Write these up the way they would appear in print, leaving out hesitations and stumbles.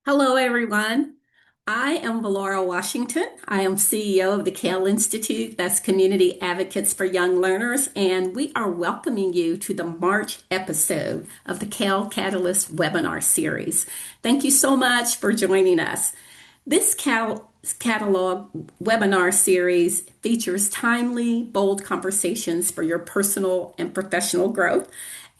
Hello, everyone. I am Valora Washington. I am CEO of the CAYL Institute, that's Community Advocates for Young Learners, and we are welcoming you to the March episode of the CAYL Catalyst webinar series. Thank you so much for joining us. This catalog webinar series features timely, bold conversations for your personal and professional growth.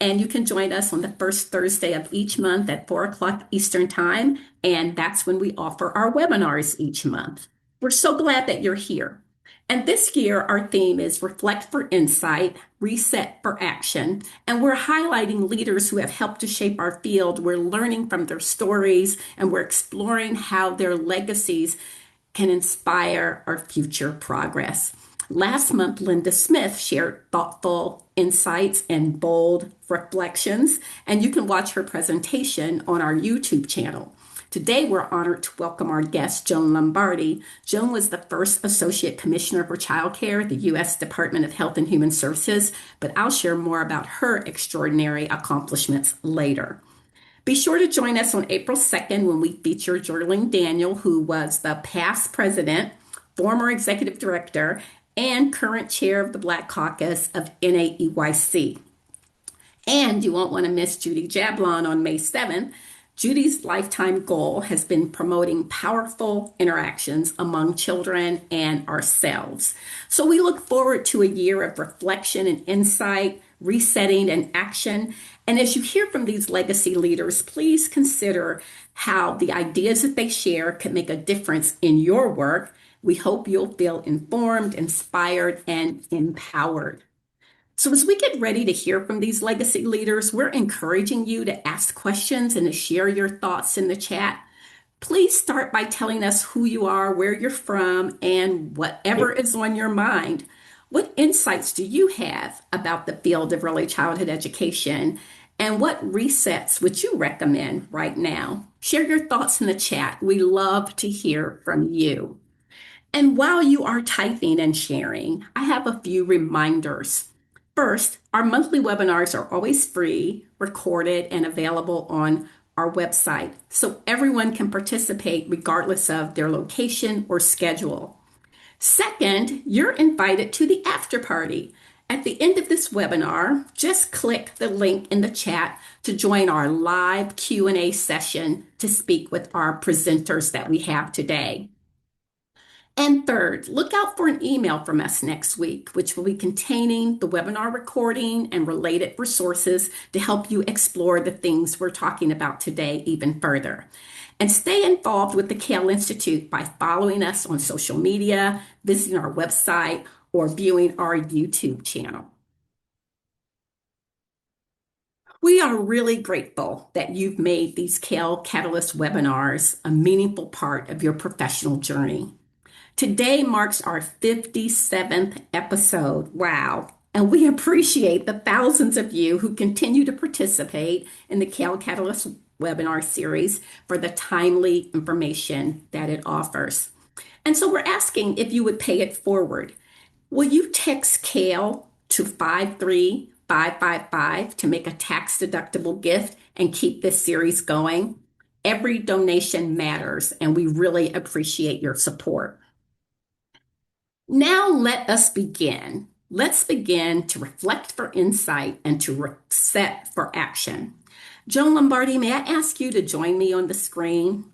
And you can join us on the first Thursday of each month at 4 o'clock Eastern Time. And that's when we offer our webinars each month. We're so glad that you're here. And this year, our theme is Reflect for Insight, Reset for Action. And we're highlighting leaders who have helped to shape our field. We're learning from their stories and we're exploring how their legacies can inspire our future progress. Last month, Linda Smith shared thoughtful insights and bold reflections, and you can watch her presentation on our YouTube channel. Today, we're honored to welcome our guest, Joan Lombardi. Joan was the first Associate Commissioner for Child Care at the U.S. Department of Health and Human Services, but I'll share more about her extraordinary accomplishments later. Be sure to join us on April 2nd when we feature Jorlene Daniel, who was the past president, former executive director, and current chair of the Black Caucus of NAEYC. And you won't want to miss Judy Jablon on May 7th. Judy's lifetime goal has been promoting powerful interactions among children and ourselves. So we look forward to a year of reflection and insight, resetting and action. And as you hear from these legacy leaders, please consider how the ideas that they share can make a difference in your work. We hope you'll feel informed, inspired, and empowered. So, as we get ready to hear from these legacy leaders, we're encouraging you to ask questions and to share your thoughts in the chat. Please start by telling us who you are, where you're from, and whatever is on your mind. What insights do you have about the field of early childhood education? And what resets would you recommend right now? Share your thoughts in the chat. We love to hear from you. And while you are typing and sharing, I have a few reminders. First, our monthly webinars are always free, recorded, and available on our website, so everyone can participate regardless of their location or schedule. Second, you're invited to the after party. At the end of this webinar, just click the link in the chat to join our live Q&A session to speak with our presenters that we have today. And third, look out for an email from us next week, which will be containing the webinar recording and related resources to help you explore the things we're talking about today even further. And stay involved with the CAYL Institute by following us on social media, visiting our website, or viewing our YouTube channel. We are really grateful that you've made these CAYL Catalyst webinars a meaningful part of your professional journey. Today marks our 57th episode. Wow. And we appreciate the thousands of you who continue to participate in the CAYL Catalyst webinar series for the timely information that it offers. And so we're asking if you would pay it forward. Will you text CAYL to 53555 to make a tax-deductible gift and keep this series going? Every donation matters, and we really appreciate your support. Now let us begin. Let's begin to reflect for insight and to reset for action. Joan Lombardi, may I ask you to join me on the screen?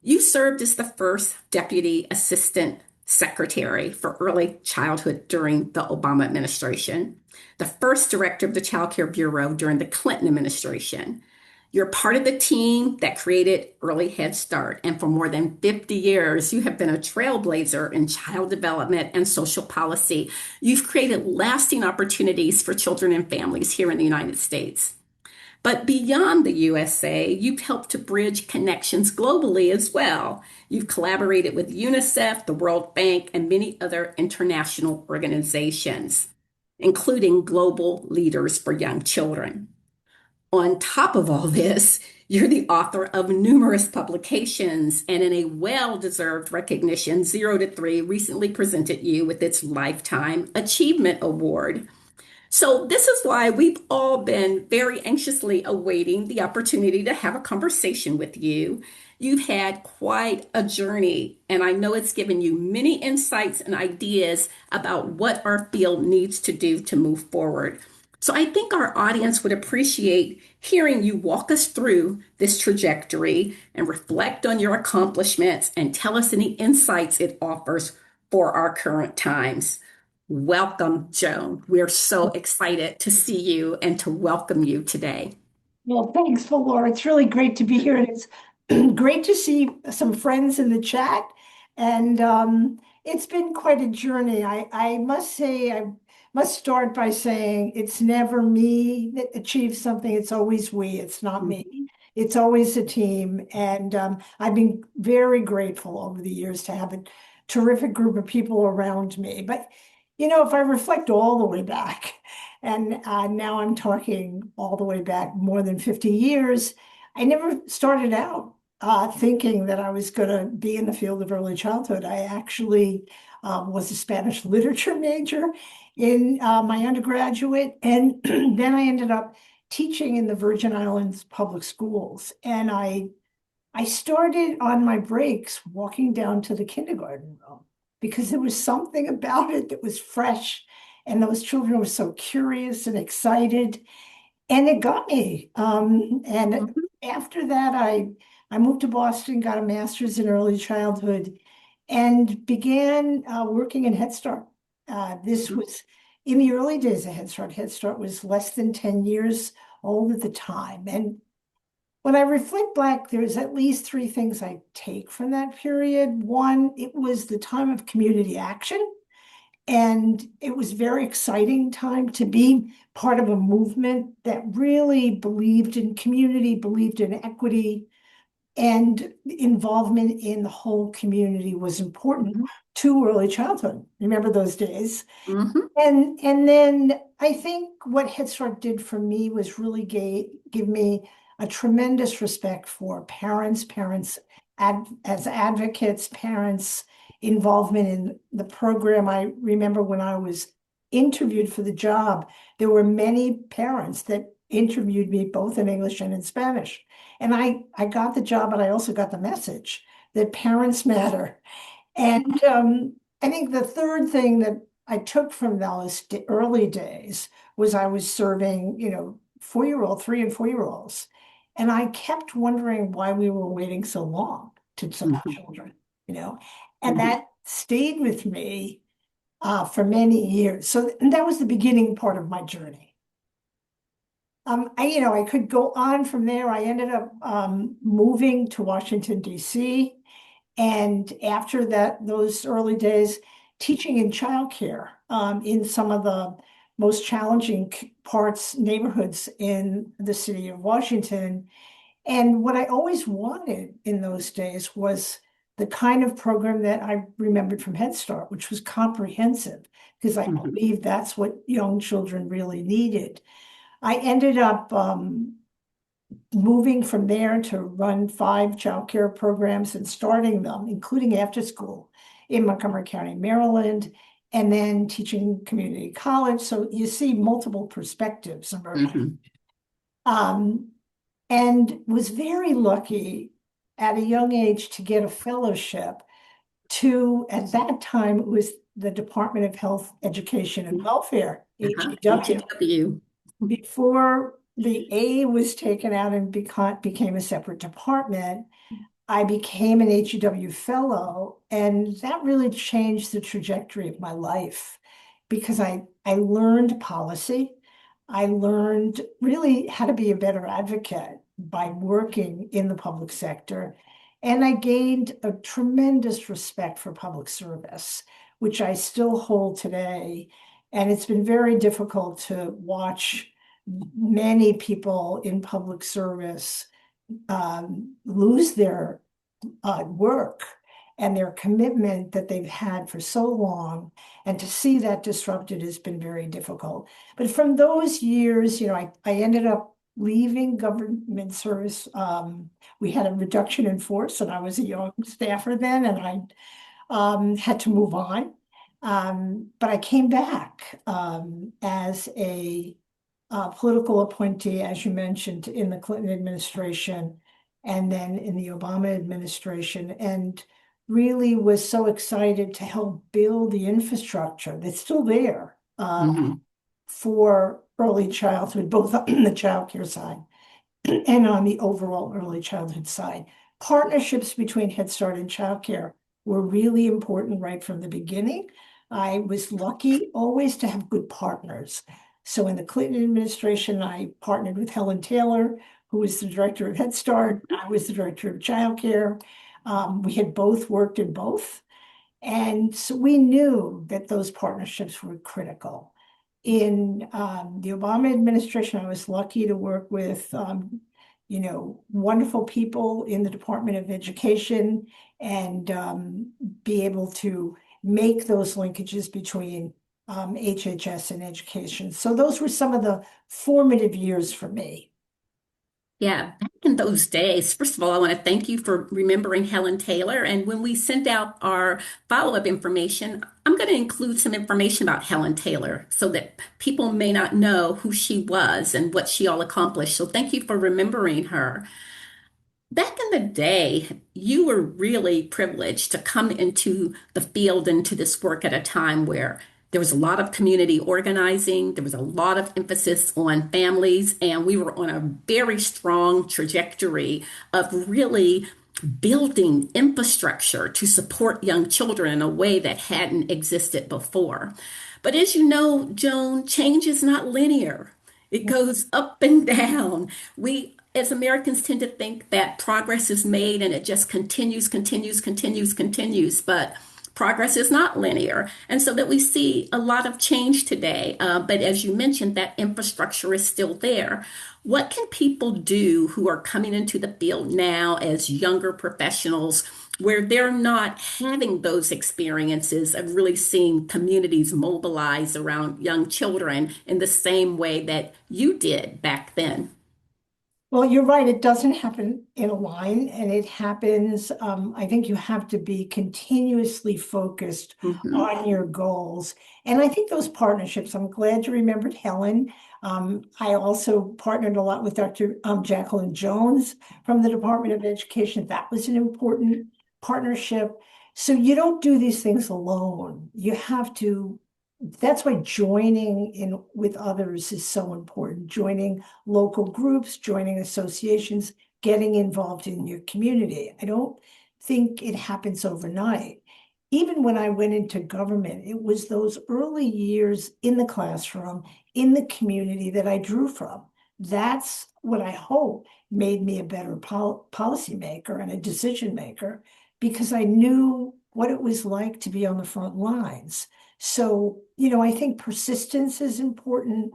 You served as the first Deputy Assistant Secretary for Early Childhood during the Obama administration, the first Director of the Child Care Bureau during the Clinton administration. You're part of the team that created Early Head Start, and for more than 50 years, you have been a trailblazer in child development and social policy. You've created lasting opportunities for children and families here in the United States. But beyond the USA, you've helped to bridge connections globally as well. You've collaborated with UNICEF, the World Bank, and many other international organizations, including Global Leaders for Young Children. On top of all this, you're the author of numerous publications, and in a well-deserved recognition, 0 to 3 recently presented you with its Lifetime Achievement Award. So, this is why we've all been very anxiously awaiting the opportunity to have a conversation with you. You've had quite a journey, and I know it's given you many insights and ideas about what our field needs to do to move forward. So, I think our audience would appreciate hearing you walk us through this trajectory and reflect on your accomplishments and tell us any insights it offers for our current times. Welcome, Joan. We're so excited to see you and to welcome you today. Well, thanks, Laura. It's really great to be here. And it's great to see some friends in the chat. And it's been quite a journey. I must say, I must start by saying it's never me that achieves something. It's always we. It's not me. It's always a team. And I've been very grateful over the years to have a terrific group of people around me. But, if I reflect all the way back, and now I'm talking all the way back more than 50 years. I never started out thinking that I was going to be in the field of early childhood. I actually was a Spanish literature major in my undergraduate, and then I ended up teaching in the Virgin Islands public schools. And I started on my breaks walking down to the kindergarten room because there was something about it that was fresh, and those children were so curious and excited, and it got me. And Mhm, after that, I moved to Boston, got a master's in early childhood, and began working in Head Start. This mhm, was in the early days of Head Start. Head Start was less than 10 years old at the time, and when I reflect back, there's at least three things I take from that period. One, it was the time of community action, and it was very exciting time to be part of a movement that really believed in community, believed in equity, and involvement in the whole community was important mhm, to early childhood. Remember those days? mhm, And then I think what Head Start did for me was really give me a tremendous respect for parents as advocates, parents' involvement in the program. I remember when I was interviewed for the job, there were many parents that interviewed me both in English and in Spanish. And I got the job, but I also got the message that parents matter. And I think the third thing that I took from those early days was I was serving, 4-year-old, 3 and 4-year-olds. And I kept wondering why we were waiting so long to serve mhm, children, you know, and mhm, that stayed with me for many years. So that was the beginning part of my journey. I could go on from there. I ended up moving to Washington, D.C. And after that, those early days, teaching in childcare in some of the most challenging parts, neighborhoods in the city of Washington. And what I always wanted in those days was the kind of program that I remembered from Head Start, which was comprehensive, because I mhm, believe that's what young children really needed. I ended up moving from there to run 5 childcare programs and starting them, including after school in Montgomery County, Maryland, and then teaching community college. So you see multiple perspectives emerging. mhm, Um, and was very lucky at a young age to get a fellowship to, at that time, it was the Department of Health, Education, and mhm. Welfare, Uh-huh. HEW, HW. before the A was taken out and became a separate department. I became an HEW fellow, and that really changed the trajectory of my life because I learned policy. I learned really how to be a better advocate by working in the public sector. And I gained a tremendous respect for public service, which I still hold today. And it's been very difficult to watch many people in public service lose their work and their commitment that they've had for so long. And to see that disrupted has been very difficult. But from those years, I ended up leaving government service. We had a reduction in force, and I was a young staffer then, and I had to move on. But I came back as a political appointee, as you mentioned, in the Clinton administration and then in the Obama administration, and really was so excited to help build the infrastructure that's still there Hmm. for early childhood, both on the childcare side and on the overall early childhood side. Partnerships between Head Start and childcare were really important right from the beginning. I was lucky always to have good partners. So in the Clinton administration, I partnered with Helen Taylor, who was the director of Head Start. I was the director of childcare. We had both worked in both. And so we knew that those partnerships were critical. In the Obama administration, I was lucky to work with, wonderful people in the Department of Education and be able to make those linkages between HHS and education. So those were some of the formative years for me. Yeah, back in those days, first of all, I want to thank you for remembering Helen Taylor. And when we send out our follow-up information, I'm going to include some information about Helen Taylor so that people may not know who she was and what she all accomplished. So thank you for remembering her. Back in the day, you were really privileged to come into the field, into this work at a time where there was a lot of community organizing, there was a lot of emphasis on families, and we were on a very strong trajectory of really building infrastructure to support young children in a way that hadn't existed before. But as you know, Joan, change is not linear. It goes up and down. We, as Americans, tend to think that progress is made and it just continues, continues, continues, continues. But progress is not linear. And so that we see a lot of change today. But as you mentioned, that infrastructure is still there. What can people do who are coming into the field now as younger professionals where they're not having those experiences of really seeing communities mobilize around young children in the same way that you did back then? Well, you're right. It doesn't happen in a line, and it happens. I think you have to be continuously focused Hmm. on your goals. And I think those partnerships, I'm glad you remembered Helen. I also partnered a lot with Dr. Jacqueline Jones from the Department of Education. That was an important partnership. So you don't do these things alone. You have to, that's why joining in with others is so important. Joining local groups, joining associations, getting involved in your community. I don't think it happens overnight. Even when I went into government, it was those early years in the classroom, in the community that I drew from. That's what I hope made me a better policy maker and a decision maker because I knew what it was like to be on the front lines. So, I think persistence is important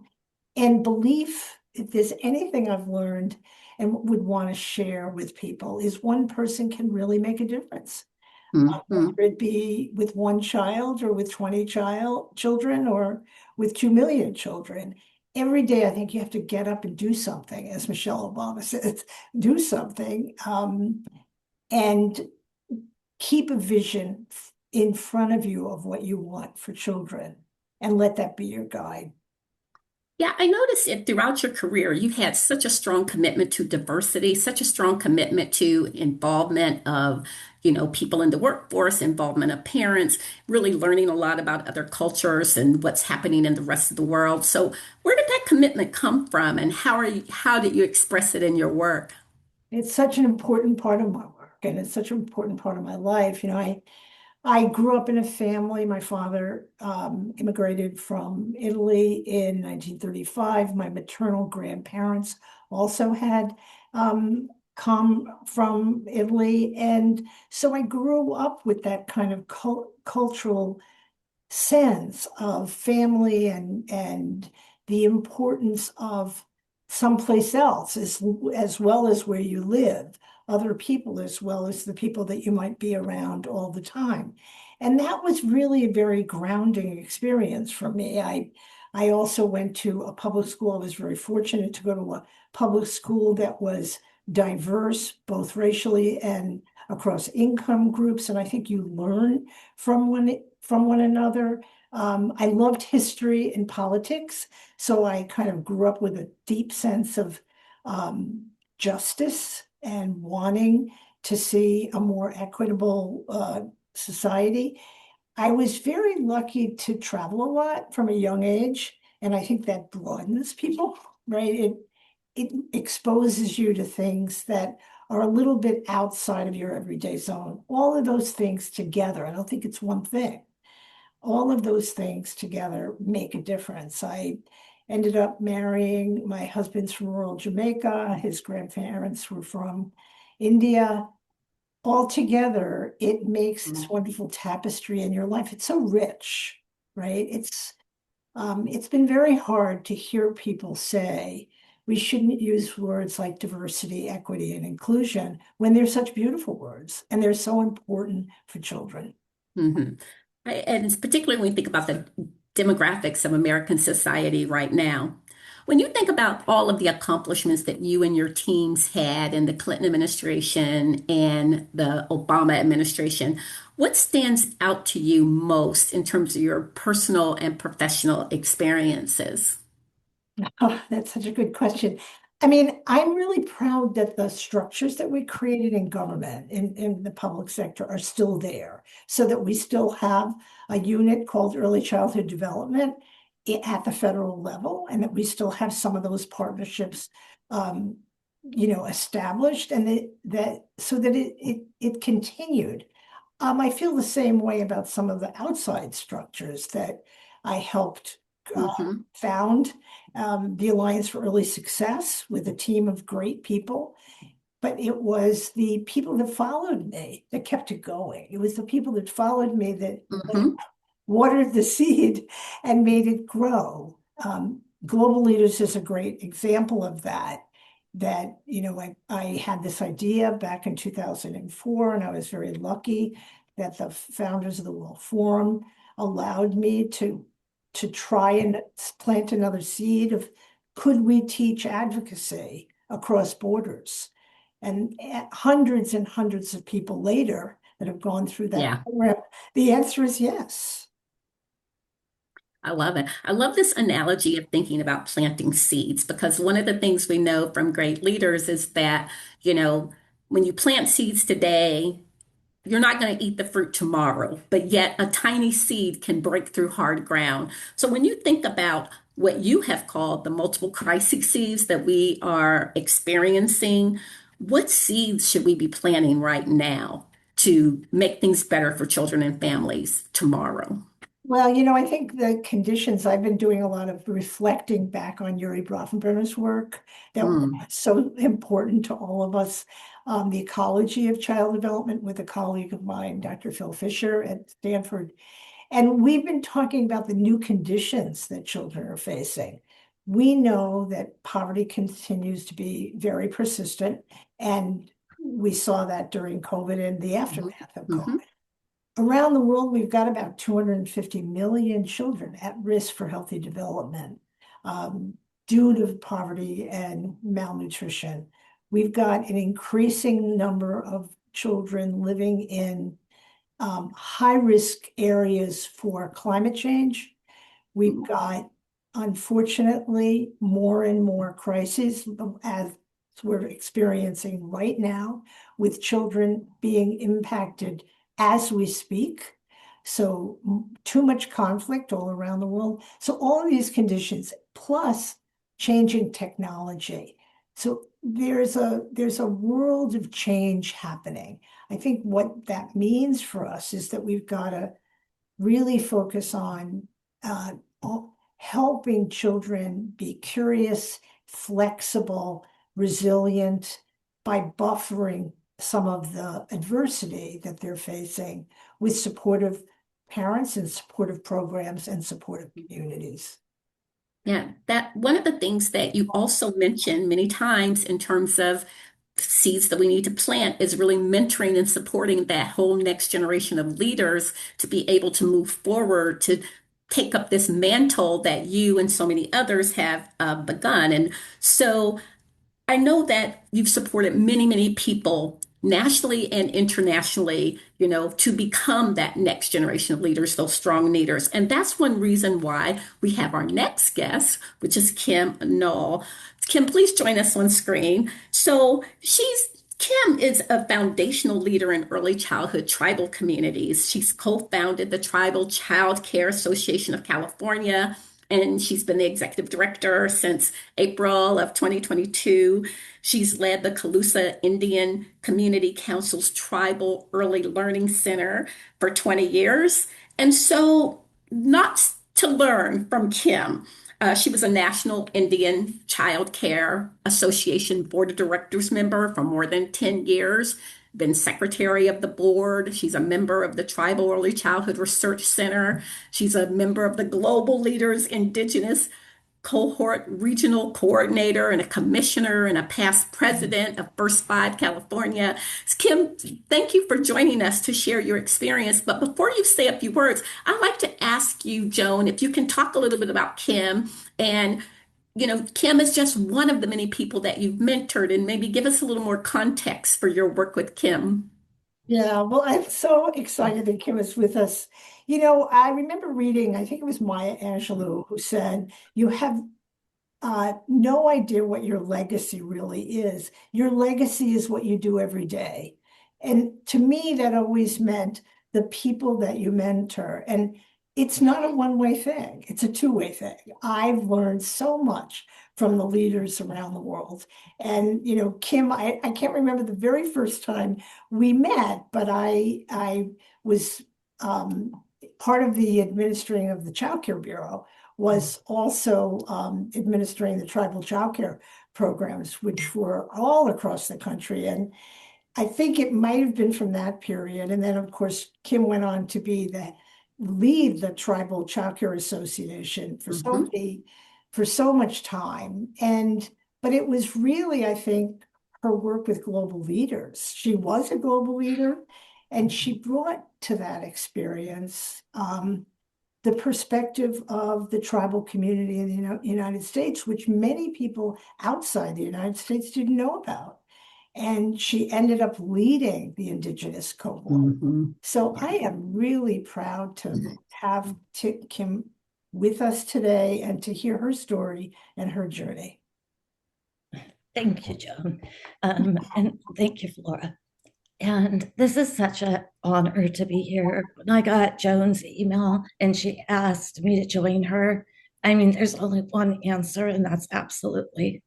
and belief. If there's anything I've learned and would want to share with people is one person can really make a difference. Hmm. Whether it be with one child or with 20 children or with 2 million children. Every day, I think you have to get up and do something, as Michelle Obama says, do something. And keep a vision in front of you of what you want for children and let that be your guide. Yeah, I noticed it throughout your career. You had such a strong commitment to diversity, such a strong commitment to involvement of, people in the workforce, involvement of parents, really learning a lot about other cultures and what's happening in the rest of the world. So, where did that commitment come from, and how did you express it in your work? It's such an important part of my work and it's such an important part of my life. I grew up in a family. My father immigrated from Italy in 1935. My maternal grandparents also had come from Italy. And so I grew up with that kind of cultural sense of family and the importance of someplace else as well as where you live, other people as well as the people that you might be around all the time. And that was really a very grounding experience for me. I also went to a public school. I was very fortunate to go to a public school that was diverse, both racially and across income groups, and I think you learn from one another. I loved history and politics, so I kind of grew up with a deep sense of justice and wanting to see a more equitable society. I was very lucky to travel a lot from a young age, and I think that broadens people, right? It exposes you to things that are a little bit outside of your everyday zone. All of those things together, I don't think it's one thing. All of those things together make a difference. I ended up marrying, my husband's from rural Jamaica, his grandparents were from India. Altogether, it makes this wonderful tapestry in your life. It's so rich, right? It's been very hard to hear people say we shouldn't use words like diversity, equity, and inclusion when they're such beautiful words and they're so important for children. Mhm. And it's particularly when we think about the demographics of American society right now. When you think about all of the accomplishments that you and your teams had in the Clinton administration and the Obama administration, what stands out to you most in terms of your personal and professional experiences? Oh, that's such a good question. I mean, I'm really proud that the structures that we created in government, in the public sector, are still there, so that we still have a unit called early childhood development at the federal level, and that we still have some of those partnerships, um, established, and that so that it continued. I feel the same way about some of the outside structures that I helped Hmm. found, the Alliance for Early Success with a team of great people. But it was the people that followed me that kept it going. It was the people that followed me that Hmm. watered the seed and made it grow. Global Leaders is a great example of that. That, I had this idea back in 2004, and I was very lucky that the founders of the World Forum allowed me to try and plant another seed of could we teach advocacy across borders? And hundreds and hundreds of people later that have gone through that Yeah. program, the answer is yes. I love it. I love this analogy of thinking about planting seeds because one of the things we know from great leaders is that, you know, when you plant seeds today, you're not going to eat the fruit tomorrow, but yet a tiny seed can break through hard ground. So when you think about what you have called the multiple crises that we are experiencing, what seeds should we be planting right now to make things better for children and families tomorrow? Well, I think the conditions, I've been doing a lot of reflecting back on Yuri Brofenbrenner's work that was Mm. so important to all of us. The ecology of child development with a colleague of mine, Dr. Phil Fisher at Stanford. And we've been talking about the new conditions that children are facing. We know that poverty continues to be very persistent, and we saw that during COVID and the Mhm. aftermath of COVID. Mhm. Around the world, we've got about 250 million children at risk for healthy development due to poverty and malnutrition. We've got an increasing number of children living in high risk areas for climate change. We've got, unfortunately, more and more crises as we're experiencing right now with children being impacted as we speak. So too much conflict all around the world. So all of these conditions, plus changing technology. So there's a world of change happening. I think what that means for us is that we've got to really focus on uh, helping children be curious, flexible, resilient by buffering some of the adversity that they're facing with supportive parents and supportive programs and supportive communities. Yeah, that one of the things that you also mentioned many times in terms of seeds that we need to plant is really mentoring and supporting that whole next generation of leaders to be able to move forward, to take up this mantle that you and so many others have begun. And so I know that you've supported many, many people nationally and internationally, to become that next generation of leaders, those strong leaders. And that's one reason why we have our next guest, which is Kim Knoll. Kim, please join us on screen. Kim is a foundational leader in early childhood tribal communities. She's co-founded the Tribal Child Care Association of California, and she's been the executive director since April of 2022. She's led the Calusa Indian Community Council's Tribal Early Learning Center for 20 years. And so, not to learn from Kim, she was a National Indian Child Care Association Board of Directors member for more than 10 years, been secretary of the board. She's a member of the Tribal Early Childhood Research Center. She's a member of the Global Leaders Indigenous Cohort Regional Coordinator and a commissioner and a past president of First Five California. Kim, thank you for joining us to share your experience. But before you say a few words, I'd like to ask you, Joan, if you can talk a little bit about Kim. And, Kim is just one of the many people that you've mentored, and maybe give us a little more context for your work with Kim. Yeah, well, I'm so excited that Kim is with us. I remember reading, I think it was Maya Angelou who said, you have no idea what your legacy really is. Your legacy is what you do every day. And to me, that always meant the people that you mentor. And it's not a one-way thing, it's a two-way thing. I've learned so much from the leaders around the world. And, Kim, I can't remember the very first time we met, but I was part of the administering of the Child Care Bureau, was also administering the tribal child care programs, which were all across the country. And I think it might have been from that period. And then, of course, Kim went on to lead the Tribal Child Care Association Mhm. for so much time. But it was really, I think, her work with global leaders. She was a global leader, and she brought to that experience the perspective of the tribal community in the United States, which many people outside the United States didn't know about. And she ended up leading the indigenous cohort. Mhm. So I am really proud to have Kim with us today and to hear her story and her journey. Thank you, Joan. And thank you, Flora. And this is such an honor to be here. When I got Joan's email and she asked me to join her, I mean, there's only one answer, and that's absolutely.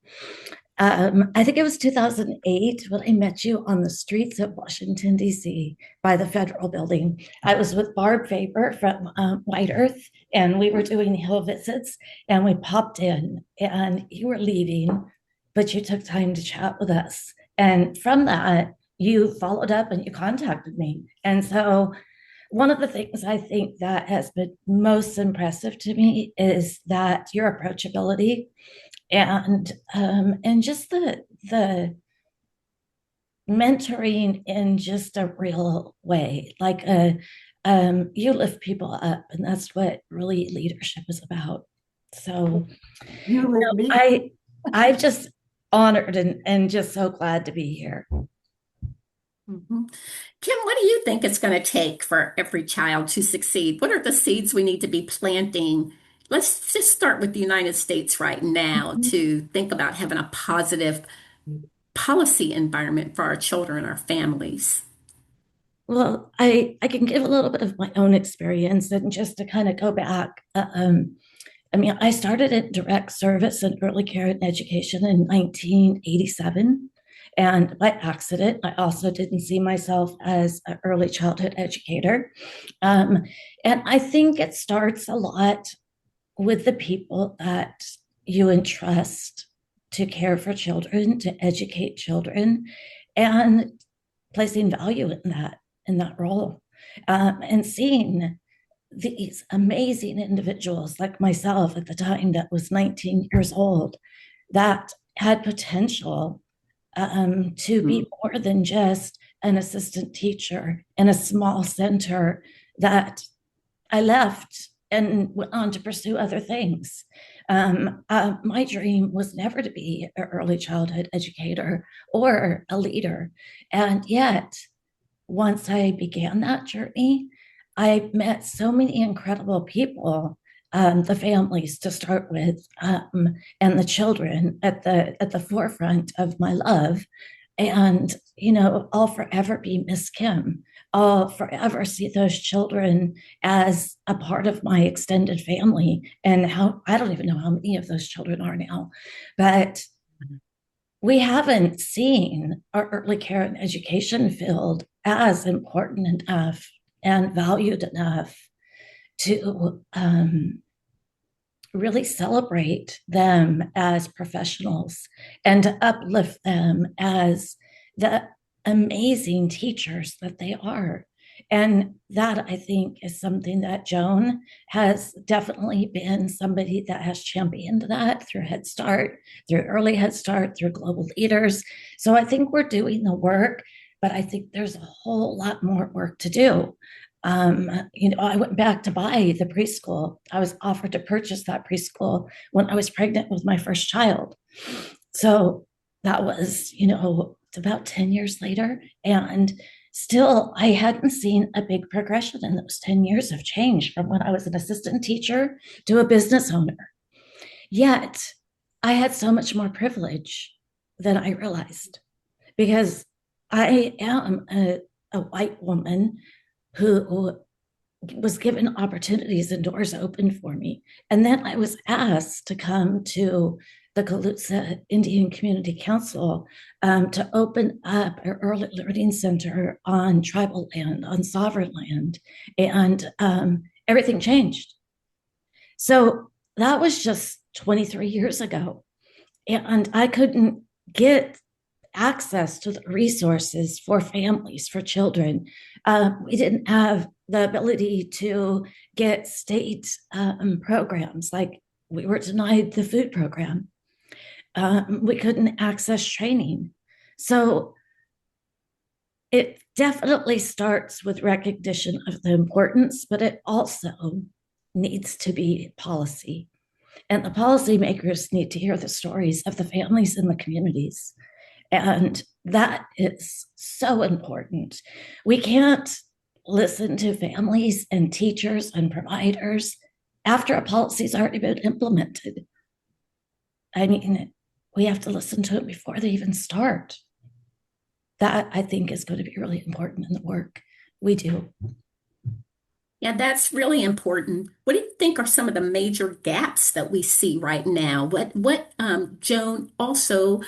I think it was 2008 when I met you on the streets of Washington, D.C., by the federal building. I was with Barb Faber from White Earth, and we were doing hill visits, and we popped in, and you were leaving, but you took time to chat with us. And from that, you followed up and you contacted me. And so one of the things I think that has been most impressive to me is that your approachability and just the mentoring in just a real way, like you lift people up, and that's what really leadership is about. So You live me. I'm just honored and just so glad to be here. Mhm. Kim, what do you think it's going to take for every child to succeed? What are the seeds we need to be planting? Let's just start with the United States right now to think about having a positive policy environment for our children and our families. Well, I can give a little bit of my own experience and just to kind of go back. I mean, I started in direct service and early care and education in 1987. And by accident, I also didn't see myself as an early childhood educator. Um, and I think it starts a lot with the people that you entrust to care for children, to educate children, and placing value in that role, and seeing these amazing individuals like myself at the time that was 19 years old that had potential to be Mhm. more than just an assistant teacher in a small center that I left and went on to pursue other things. My dream was never to be an early childhood educator or a leader. And yet, once I began that journey, I met so many incredible people, the families to start with, and the children at the forefront of my love. And, I'll forever be Miss Kim. I'll forever see those children as a part of my extended family. And how I don't even know how many of those children are now, but we haven't seen our early care and education field as important enough and valued enough to really celebrate them as professionals and to uplift them as the amazing teachers that they are. And that I think is something that Joan has definitely been somebody that has championed that through Head Start, through early Head Start, through global leaders. So I think we're doing the work, but I think there's a whole lot more work to do. I went back to buy the preschool. I was offered to purchase that preschool when I was pregnant with my first child. So that was, it's about 10 years later. And still, I hadn't seen a big progression in those 10 years of change from when I was an assistant teacher to a business owner. Yet, I had so much more privilege than I realized because I am a white woman who was given opportunities and doors open for me. And then I was asked to come to the Calusa Indian Community Council to open up an early learning center on tribal land, on sovereign land. And everything changed. So that was just 23 years ago. And I couldn't get access to the resources for families, for children. We didn't have the ability to get state programs, like we were denied the food program. We couldn't access training. So it definitely starts with recognition of the importance, but it also needs to be policy. And the policymakers need to hear the stories of the families in the communities. And that is so important. We can't listen to families and teachers and providers after a policy's already been implemented. I mean, we have to listen to it before they even start. That I think is going to be really important in the work we do. Yeah, that's really important. What do you think are some of the major gaps that we see right now? Joan, also,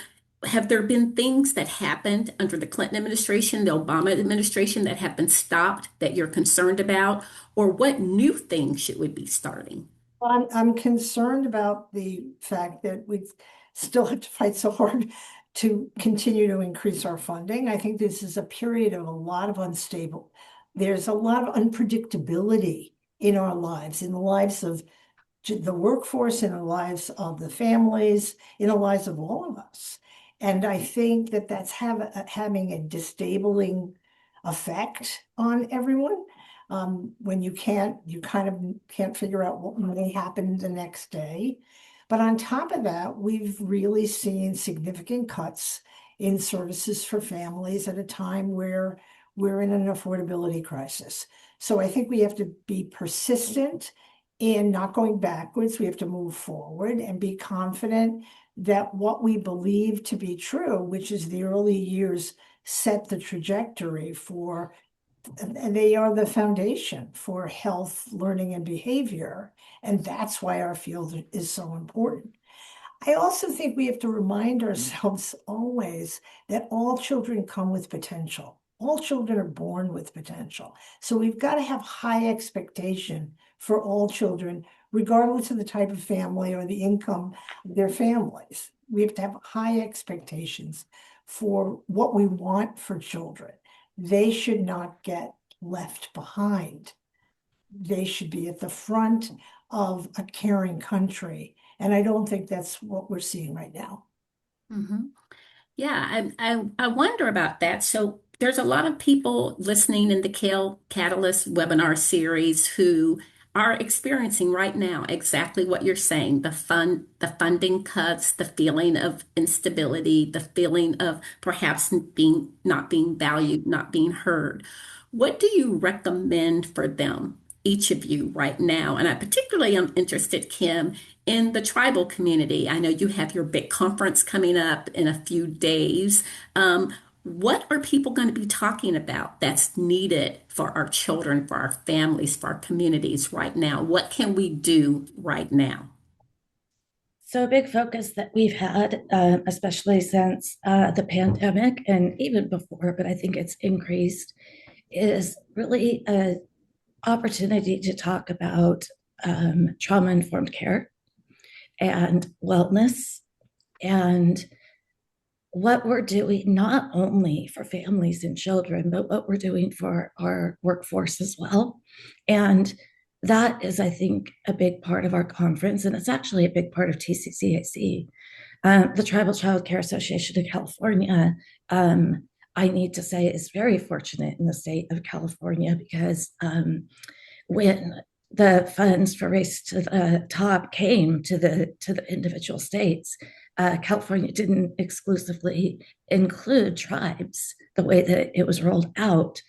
have there been things that happened under the Clinton administration, the Obama administration that have been stopped that you're concerned about? Or what new things should we be starting? I'm concerned about the fact that we still have to fight so hard to continue to increase our funding. I think this is a period of a lot of unstable. There's a lot of unpredictability in our lives, in the lives of the workforce, in the lives of the families, in the lives of all of us. And I think that that's having a disabling effect on everyone. When you kind of can't figure out what may happen the next day. But on top of that, we've really seen significant cuts in services for families at a time where we're in an affordability crisis. So I think we have to be persistent in not going backwards. We have to move forward and be confident that what we believe to be true, which is the early years set the trajectory for, and they are the foundation for health, learning, and behavior. And that's why our field is so important. I also think we have to remind ourselves always that all children come with potential. All children are born with potential. So we've got to have high expectation for all children, regardless of the type of family or the income of their families. We have to have high expectations for what we want for children. They should not get left behind. They should be at the front of a caring country. And I don't think that's what we're seeing right now. Mm-hmm. Yeah, I wonder about that. So there's a lot of people listening in the CAYL Catalyst webinar series who are experiencing right now exactly what you're saying, the funding cuts, the feeling of instability, the feeling of perhaps being not being valued, not being heard. What do you recommend for them, each of you right now? And I particularly am interested, Kim, in the tribal community. I know you have your big conference coming up in a few days. What are people going to be talking about that's needed for our children, for our families, for our communities right now? What can we do right now? So, a big focus that we've had, especially since the pandemic and even before, but I think it's increased, is really an opportunity to talk about trauma informed care and wellness and what we're doing not only for families and children, but what we're doing for our workforce as well. And that is, I think, a big part of our conference. And it's actually a big part of TCCAC. The Tribal Child Care Association of California, I need to say, is very fortunate in the state of California because when the funds for Race to the Top came to the individual states, California didn't exclusively include tribes the way that it was rolled out,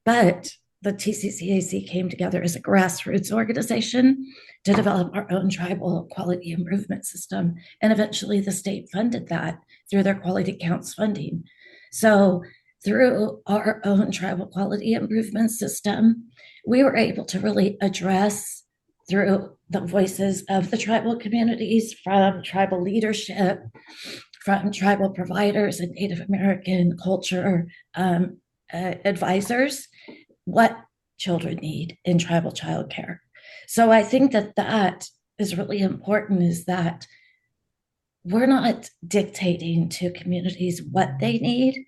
but the TCCAC came together as a grassroots organization to develop our own tribal quality improvement system. And eventually the state funded that through their quality counts funding. So through our own tribal quality improvement system, we were able to really address through the voices of the tribal communities, from tribal leadership, from tribal providers and Native American culture advisors, what children need in tribal childcare. So I think that that is really important, is that we're not dictating to communities what they need.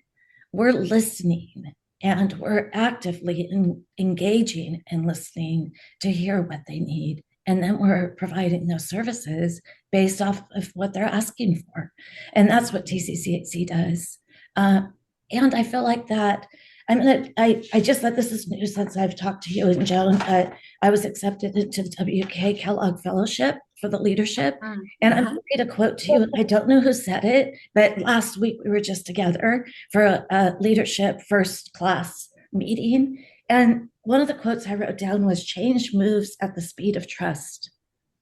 We're listening and we're actively engaging and listening to hear what they need. And then we're providing those services based off of what they're asking for. And that's what TCCAC does. And I feel like that. I just thought this is new since I've talked to you and Joan. I was accepted into the WK Kellogg Fellowship for the leadership. And I'm going to read a quote to you. I don't know who said it, but last week we were just together for a leadership first class meeting. And one of the quotes I wrote down was, "Change moves at the speed of trust."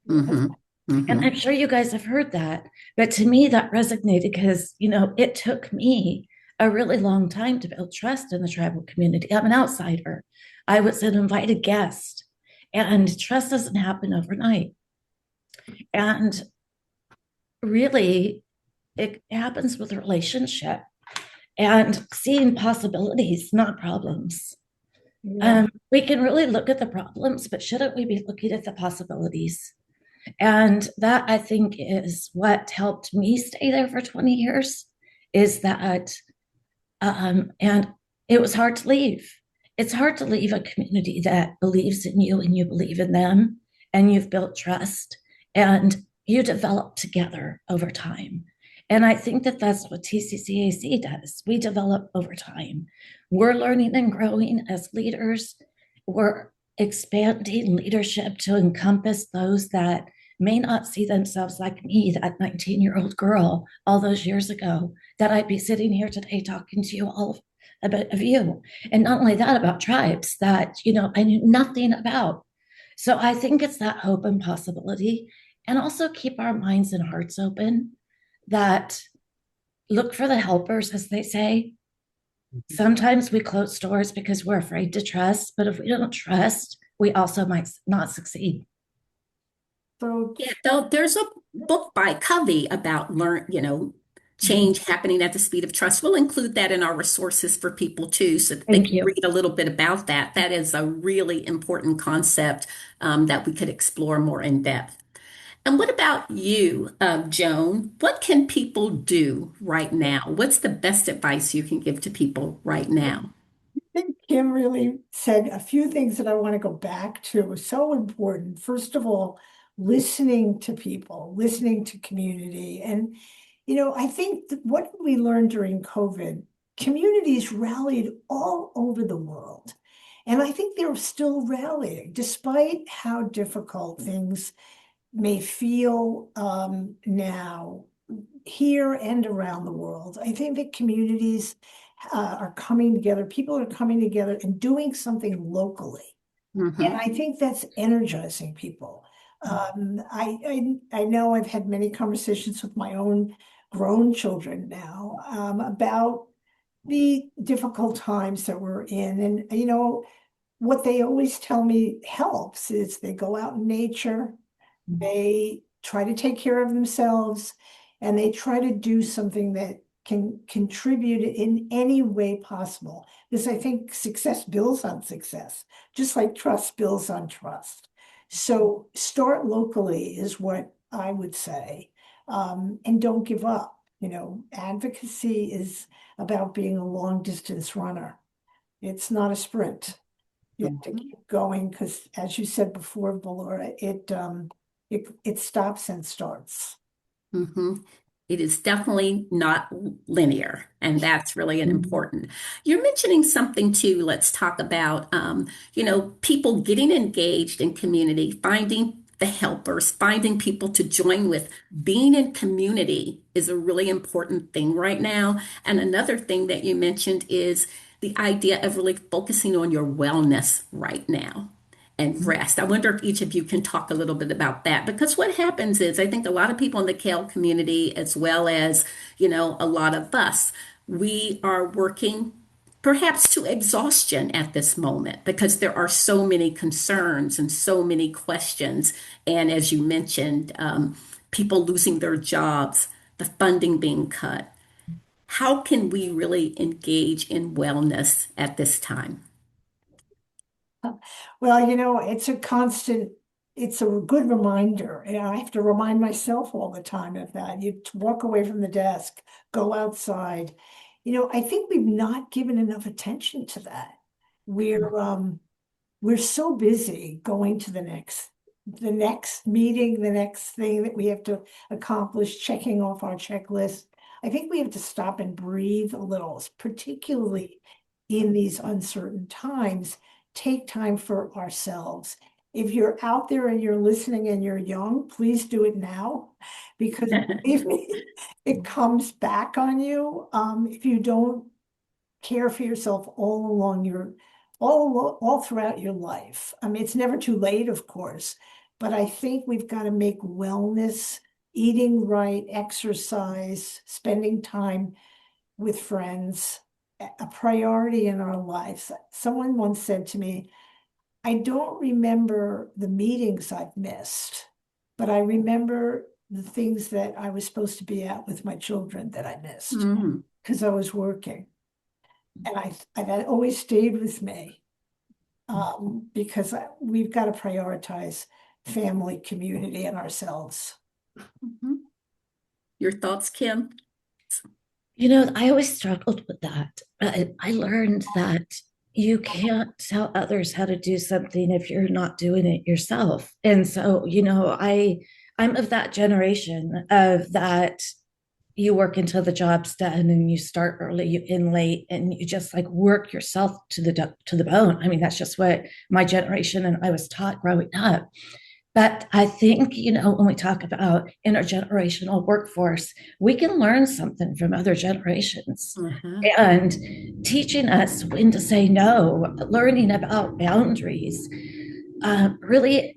Mm-hmm. And Mm-hmm. I'm sure you guys have heard that. But to me, that resonated because, it took me a really long time to build trust in the tribal community. I'm an outsider. I was an invited guest, and trust doesn't happen overnight. And really, it happens with a relationship and seeing possibilities, not problems. Yeah. We can really look at the problems, but shouldn't we be looking at the possibilities? And that, I think, is what helped me stay there for 20 years, is that, and it was hard to leave. It's hard to leave a community that believes in you and you believe in them, and you've built trust and you develop together over time. And I think that that's what TCCAC does. We develop over time. We're learning and growing as leaders. We're expanding leadership to encompass those that may not see themselves like me, that 19-year-old girl all those years ago, that I'd be sitting here today talking to you all about of you. And not only that, about tribes that, I knew nothing about. So I think it's that hope and possibility, and also keep our minds and hearts open, that look for the helpers, as they say. Sometimes we close doors because we're afraid to trust, but if we don't trust, we also might not succeed. So Yeah, though there's a book by Covey about change happening at the speed of trust. We'll include that in our resources for people too, so that they Thank can you. read a little bit about that. That is a really important concept that we could explore more in depth. And what about you, Joan? What can people do right now? What's the best advice you can give to people right now? I think Kim really said a few things that I want to go back to. So important. First of all, listening to people, listening to community. And, I think what we learned during COVID, communities rallied all over the world. And I think they're still rallying, despite how difficult things may feel now here and around the world. I think that communities are coming together, people are coming together and doing something locally. And Hmm. I think that's energizing people. I know I've had many conversations with my own grown children now about the difficult times that we're in. And, what they always tell me helps is they go out in nature, they try to take care of themselves, and they try to do something that can contribute in any way possible. Because I think success builds on success, just like trust builds on trust. So start locally is what I would say. And don't give up. Advocacy is about being a long distance runner. It's not a sprint. You have to keep going because, as you said before, Valora, it stops and starts. Hmm. It is definitely not linear, and that's really an important. You're mentioning something too. Let's talk about, people getting engaged in community, finding the helpers, finding people to join with. Being in community is a really important thing right now. And another thing that you mentioned is the idea of really focusing on your wellness right now and rest. I wonder if each of you can talk a little bit about that because what happens is I think a lot of people in the CAYL community, as well as, a lot of us, we are working perhaps to exhaustion at this moment because there are so many concerns and so many questions. And as you mentioned, people losing their jobs, the funding being cut. How can we really engage in wellness at this time? Well, it's a good reminder. And I have to remind myself all the time of that. You walk away from the desk, go outside. I think we've not given enough attention to that. We're um, we're so busy going to the next meeting, the next thing that we have to accomplish, checking off our checklist. I think we have to stop and breathe a little, particularly in these uncertain times. Take time for ourselves. If you're out there and you're listening and you're young, please do it now because believe me, it comes back on you. If you don't care for yourself all throughout your life. I mean, it's never too late, of course, but I think we've got to make wellness, eating right, exercise, spending time with friends a priority in our lives. Someone once said to me, I don't remember the meetings I've missed, but I remember the things that I was supposed to be at with my children that I missed Mm. because I was working. And that always stayed with me because we've got to prioritize family, community, and ourselves. Mhm. Your thoughts, Kim? I always struggled with that. I learned that you can't tell others how to do something if you're not doing it yourself. And so, I'm of that generation of that you work until the job's done and you start early, you end late, and you just like work yourself to the bone. I mean, that's just what my generation and I was taught growing up. But I think, when we talk about intergenerational workforce, we can learn something from other generations Uh-huh. and teaching us when to say no, learning about boundaries. Really,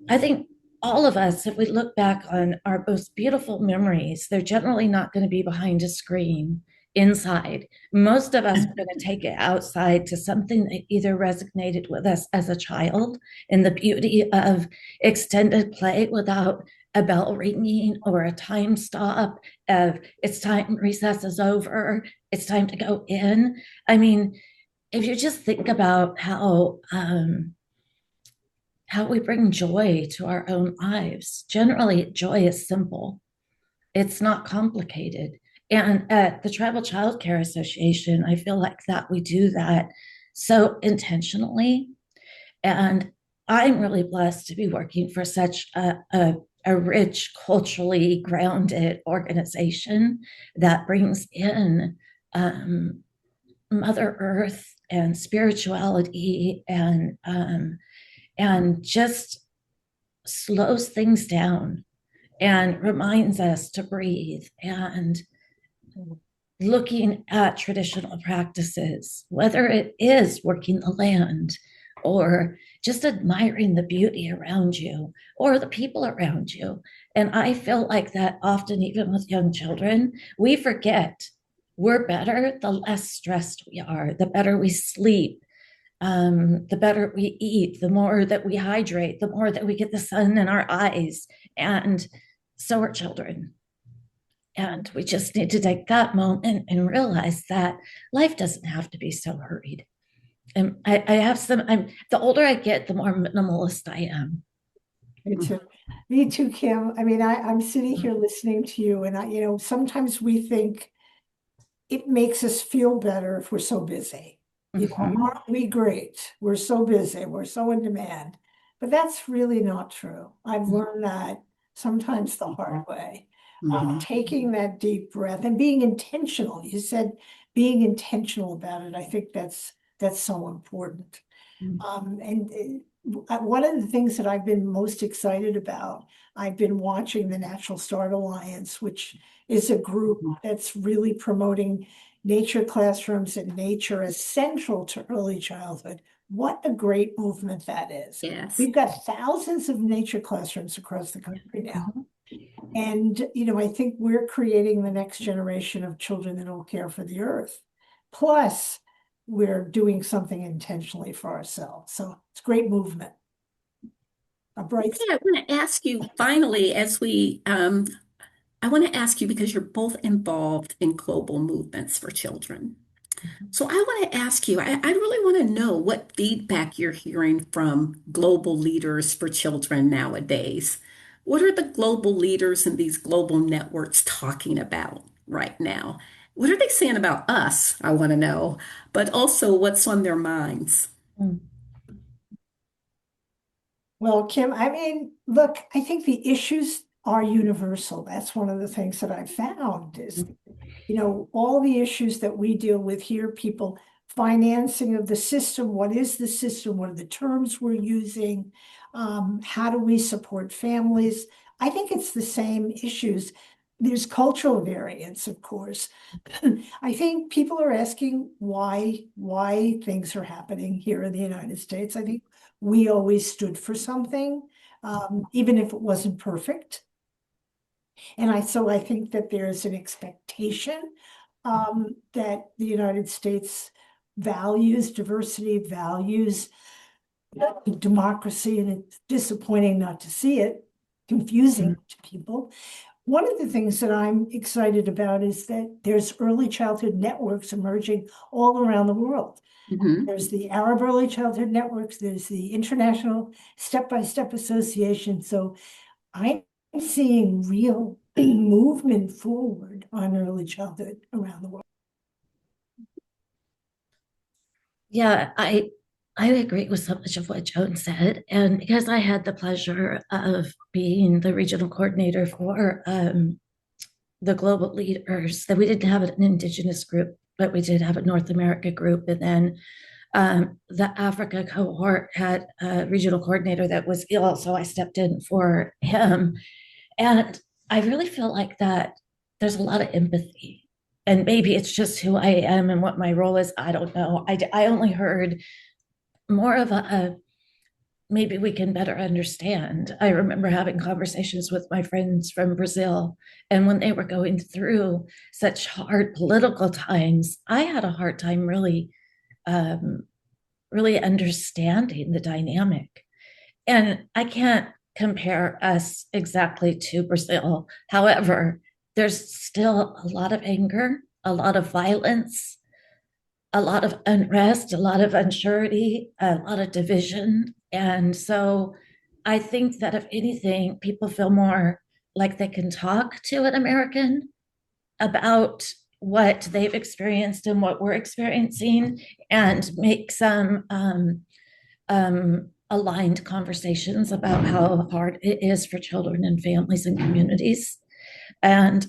I think all of us, if we look back on our most beautiful memories, they're generally not going to be behind a screen inside. Most of us are going to take it outside to something that either resonated with us as a child in the beauty of extended play without a bell ringing or a time stop of it's time, recess is over, it's time to go in. I mean, if you just think about how we bring joy to our own lives. Generally, joy is simple, it's not complicated. And at the Tribal Child Care Association, I feel like that we do that so intentionally. And I'm really blessed to be working for such a rich, culturally grounded organization that brings in um, Mother Earth and spirituality, and just slows things down and reminds us to breathe, and looking at traditional practices, whether it is working the land or just admiring the beauty around you or the people around you. And I feel like that often, even with young children, we forget we're better the less stressed we are, the better we sleep, the better we eat, the more that we hydrate, the more that we get the sun in our eyes. And so are children. And we just need to take that moment and realize that life doesn't have to be so hurried. And I have some, the older I get, the more minimalist I am. Me too. Me too, Kim. I mean, I'm sitting here listening to you, and sometimes we think it makes us feel better if we're so busy. Aren't we great? We're so busy, we're so in demand. But that's really not true. I've learned that sometimes the hard way. Taking that deep breath and being intentional. You said being intentional about it. I think that's so important. And one of the things that I've been most excited about, I've been watching the Natural Start Alliance, which is a group that's really promoting nature classrooms and nature as central to early childhood. What a great movement that is. Yes. We've got thousands of nature classrooms across the country now. And, I think we're creating the next generation of children that will care for the earth. Plus, we're doing something intentionally for ourselves. So it's great movement. A bright. Yeah, I want to ask you finally, I want to ask you because you're both involved in global movements for children. So I want to ask you, I really want to know what feedback you're hearing from global leaders for children nowadays. What are the global leaders in these global networks talking about right now? What are they saying about us? I want to know, but also what's on their minds. Well, Kim, I mean, look, I think the issues are universal. That's one of the things that I've found is, all the issues that we deal with here, people financing of the system. What is the system? What are the terms we're using? How do we support families? I think it's the same issues. There's cultural variance, of course. I think people are asking why things are happening here in the United States. I think we always stood for something, even if it wasn't perfect. And I think that there's an expectation that the United States values diversity, values democracy, and it's disappointing not to see it, confusing to people. One of the things that I'm excited about is that there's early childhood networks emerging all around the world. There's the Arab Early Childhood Networks, there's the International Step-by-Step Association. So I'm seeing real movement forward on early childhood around the world. Yeah, I agree with so much of what Joan said. And because I had the pleasure of being the regional coordinator for the global leaders, that we didn't have an Indigenous group, but we did have a North America group. And then the Africa cohort had a regional coordinator that was ill, so I stepped in for him. And I really feel like that there's a lot of empathy. And maybe it's just who I am and what my role is. I don't know. I only heard more of a maybe we can better understand. I remember having conversations with my friends from Brazil, and when they were going through such hard political times, I had a hard time um, really understanding the dynamic. And I can't compare us exactly to Brazil. However, there's still a lot of anger, a lot of violence, a lot of unrest, a lot of unsurety, a lot of division. And so I think that if anything, people feel more like they can talk to an American about what they've experienced and what we're experiencing and make some aligned conversations about how hard it is for children and families and communities. And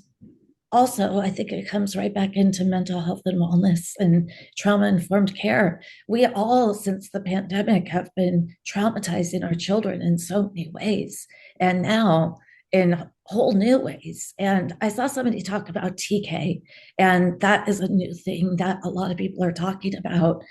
also, I think it comes right back into mental health and wellness and trauma informed care. We all, since the pandemic, have been traumatizing our children in so many ways, and now in whole new ways. And I saw somebody talk about TK, and that is a new thing that a lot of people are talking about.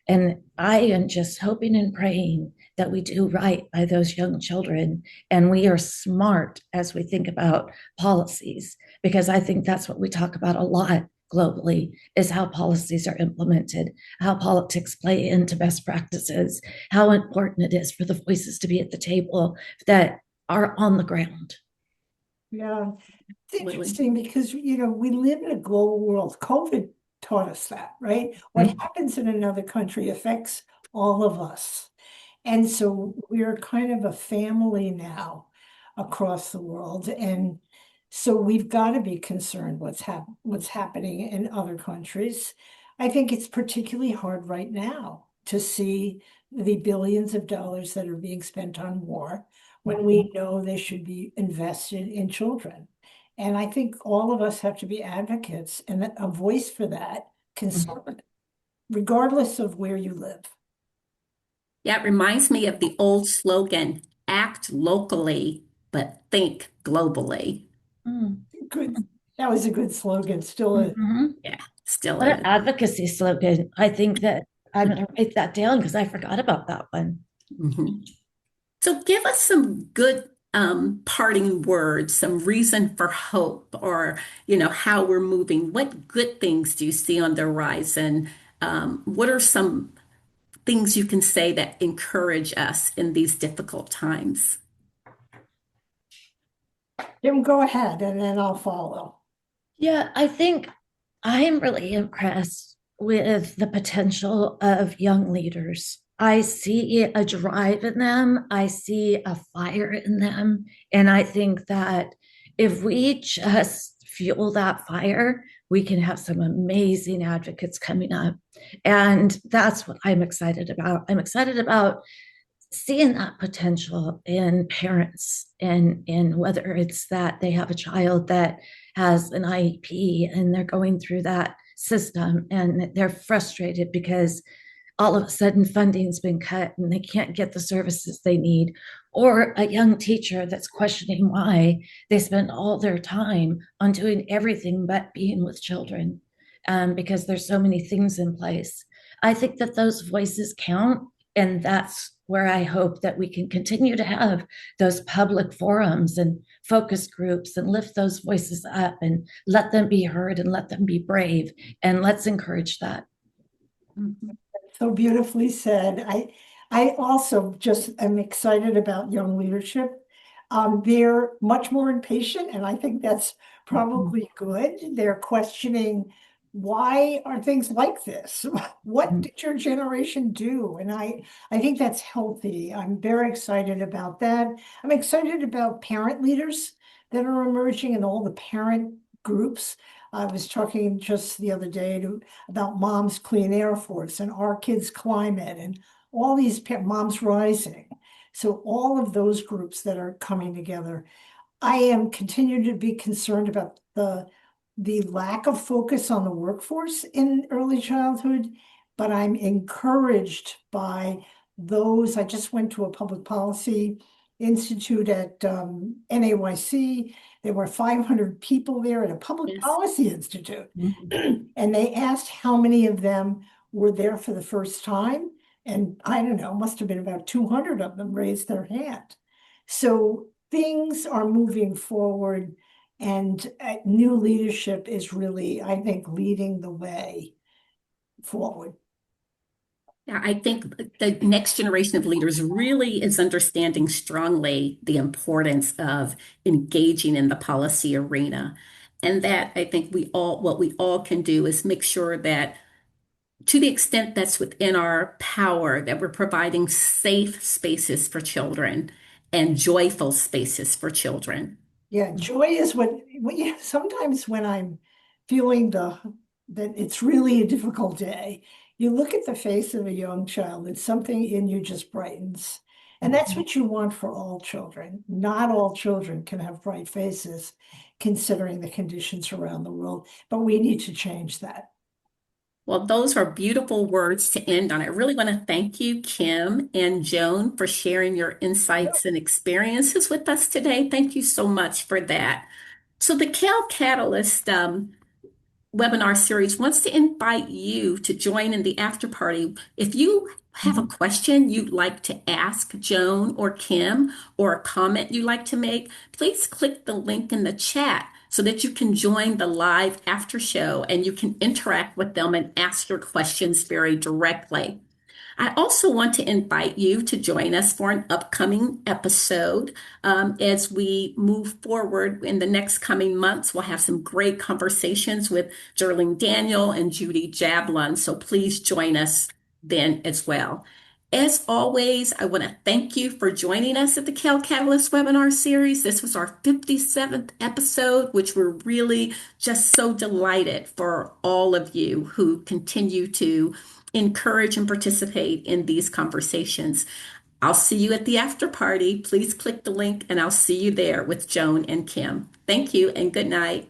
And I am just hoping and praying that we do right by those young children and we are smart as we think about policies, because I think that's what we talk about a lot globally is how policies are implemented, how politics play into best practices, how important it is for the voices to be at the table that are on the ground. Yeah, it's Absolutely. interesting because, we live in a global world. COVID taught us that, right? What Mhm. happens in another country affects all of us. And so we're kind of a family now across the world. And so we've got to be concerned what's happening in other countries. I think it's particularly hard right now to see the billions of dollars that are being spent on war when we know they should be invested in children. And I think all of us have to be advocates and a voice for that concern, regardless of where you live. Yeah, it reminds me of the old slogan, act locally, but think globally. Mm. Good. That was a good slogan, still is. Mhm. Yeah, still What an is. advocacy slogan. I think that I'm going to write that down because I forgot about that one. Mhm. So give us some good parting words, some reason for hope, or how we're moving. What good things do you see on the horizon? What are some things you can say that encourage us in these difficult times? Jim, go ahead and then I'll follow. Yeah, I think I'm really impressed with the potential of young leaders. I see a drive in them, I see a fire in them. And I think that if we just fuel that fire, we can have some amazing advocates coming up. And that's what I'm excited about. I'm excited about seeing that potential in parents and whether it's that they have a child that has an IEP and they're going through that system and they're frustrated because all of a sudden funding's been cut and they can't get the services they need, or a young teacher that's questioning why they spend all their time on doing everything but being with children, because there's so many things in place. I think that those voices count, and that's where I hope that we can continue to have those public forums and focus groups and lift those voices up and let them be heard and let them be brave, and let's encourage that. Mhm. So beautifully said. I also just am excited about young leadership. They're much more impatient, and I think that's probably good. They're questioning why are things like this? What did your generation do? And I think that's healthy. I'm very excited about that. I'm excited about parent leaders that are emerging and all the parent groups. I was talking just the other day about Moms Clean Air Force and Our Kids Climate and all these Moms Rising. So all of those groups that are coming together, I am continuing to be concerned about the lack of focus on the workforce in early childhood, but I'm encouraged by those. I just went to a public policy institute at NAYC. There were 500 people there at a public Yes. policy institute. Mhm. And they asked how many of them were there for the first time. And I don't know, must have been about 200 of them raised their hand. So things are moving forward, and new leadership is really, I think, leading the way forward. Yeah, I think the next generation of leaders really is understanding strongly the importance of engaging in the policy arena. And that I think what we all can do is make sure that to the extent that's within our power, that we're providing safe spaces for children and joyful spaces for children. Yeah, joy is yeah, sometimes when I'm feeling that it's really a difficult day, you look at the face of a young child and something in you just brightens. And that's what you want for all children. Not all children can have bright faces, considering the conditions around the world, but we need to change that. Well, those are beautiful words to end on. I really want to thank you, Kim and Joan, for sharing your insights and experiences with us today. Thank you so much for that. So, the Cal Catalyst webinar series wants to invite you to join in the after party. If you have a question you'd like to ask Joan or Kim, or a comment you'd like to make, please click the link in the chat so that you can join the live after show and you can interact with them and ask your questions very directly. I also want to invite you to join us for an upcoming episode. As we move forward in the next coming months, we'll have some great conversations with Jerling Daniel and Judy Jablon. So please join us then as well. As always, I want to thank you for joining us at the CAYL Catalyst webinar series. This was our 57th episode, which we're really just so delighted for all of you who continue to encourage and participate in these conversations. I'll see you at the after party. Please click the link and I'll see you there with Joan and Kim. Thank you and good night.